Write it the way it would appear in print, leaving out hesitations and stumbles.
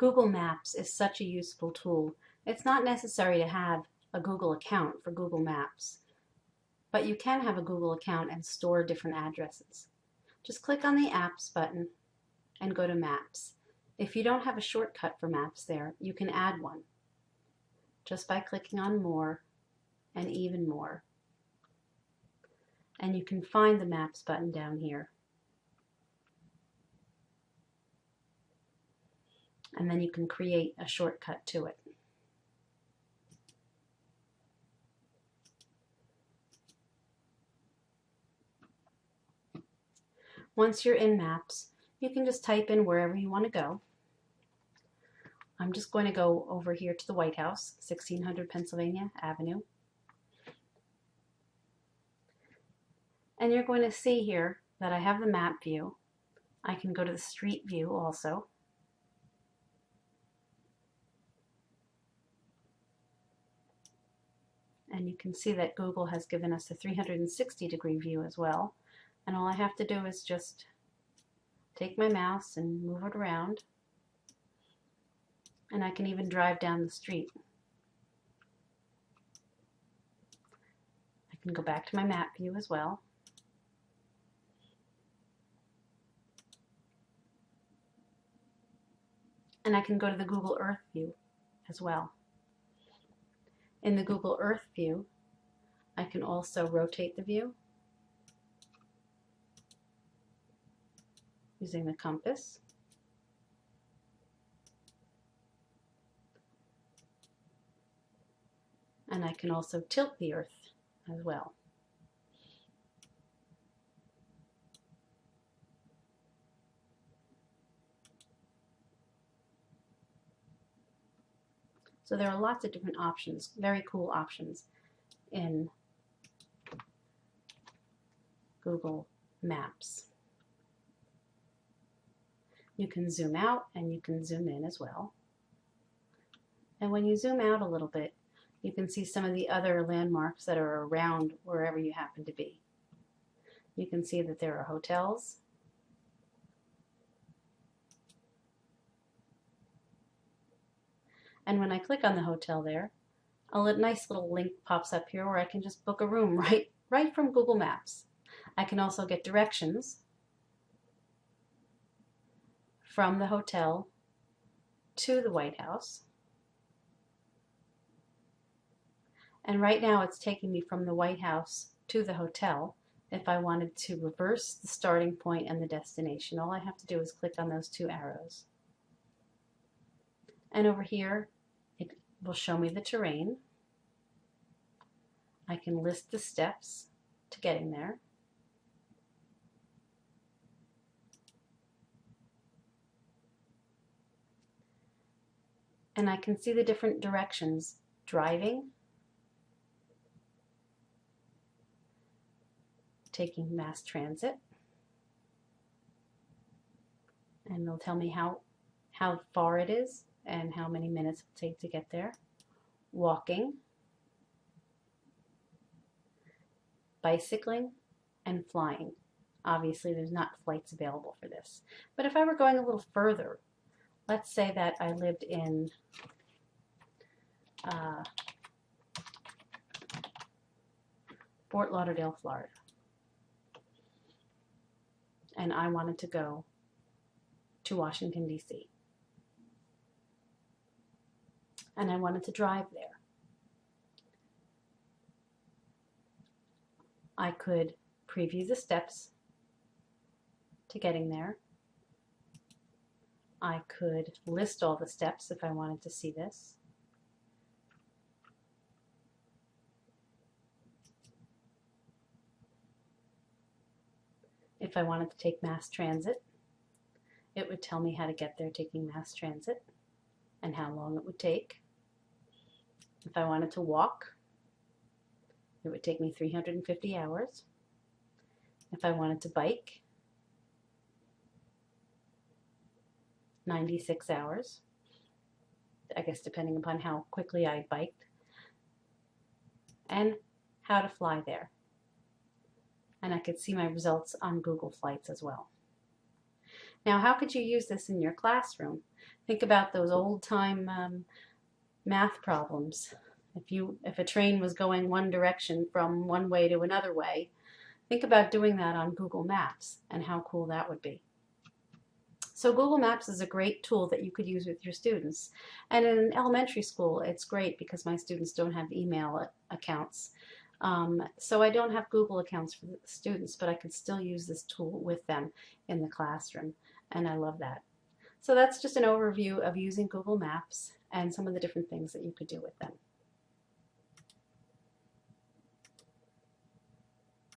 Google Maps is such a useful tool. It's not necessary to have a Google account for Google Maps, but you can have a Google account and store different addresses. Just click on the Apps button and go to Maps. If you don't have a shortcut for Maps there, you can add one just by clicking on More and Even More. And you can find the Maps button down here. And then you can create a shortcut to it. Once you're in Maps, you can just type in wherever you want to go. I'm just going to go over here to the White House, 1600 Pennsylvania Avenue. And you're going to see here that I have the map view. I can go to the street view also. And you can see that Google has given us a 360-degree view as well. And all I have to do is just take my mouse and move it around. And I can even drive down the street. I can go back to my map view as well. And I can go to the Google Earth view as well. In the Google Earth view, I can also rotate the view using the compass. And I can also tilt the Earth as well. So there are lots of different options, very cool options in Google Maps. You can zoom out and you can zoom in as well. And when you zoom out a little bit, you can see some of the other landmarks that are around wherever you happen to be. You can see that there are hotels. And when I click on the hotel there, a nice little link pops up here where I can just book a room right from Google Maps. I can also get directions from the hotel to the White House. And right now it's taking me from the White House to the hotel. If I wanted to reverse the starting point and the destination, all I have to do is click on those two arrows. And over here, it will show me the terrain. I can list the steps to getting there. And I can see the different directions: driving, taking mass transit, and they'll tell me how far it is and how many minutes it will take to get there. Walking, bicycling, and flying. Obviously there's not flights available for this. But if I were going a little further, let's say that I lived in Fort Lauderdale, Florida, and I wanted to go to Washington, D.C. and I wanted to drive there. I could preview the steps to getting there. I could list all the steps if I wanted to see this. If I wanted to take mass transit, it would tell me how to get there taking mass transit and how long it would take. If I wanted to walk, it would take me 350 hours. If I wanted to bike, 96 hours, I guess depending upon how quickly I biked, and how to fly there. And I could see my results on Google Flights as well. Now, how could you use this in your classroom? Think about those old-time math problems. If a train was going one direction from one way to another way, think about doing that on Google Maps and how cool that would be. So Google Maps is a great tool that you could use with your students. And in elementary school, it's great because my students don't have email accounts. So I don't have Google accounts for the students, but I can still use this tool with them in the classroom. And I love that. So that's just an overview of using Google Maps and some of the different things that you could do with them.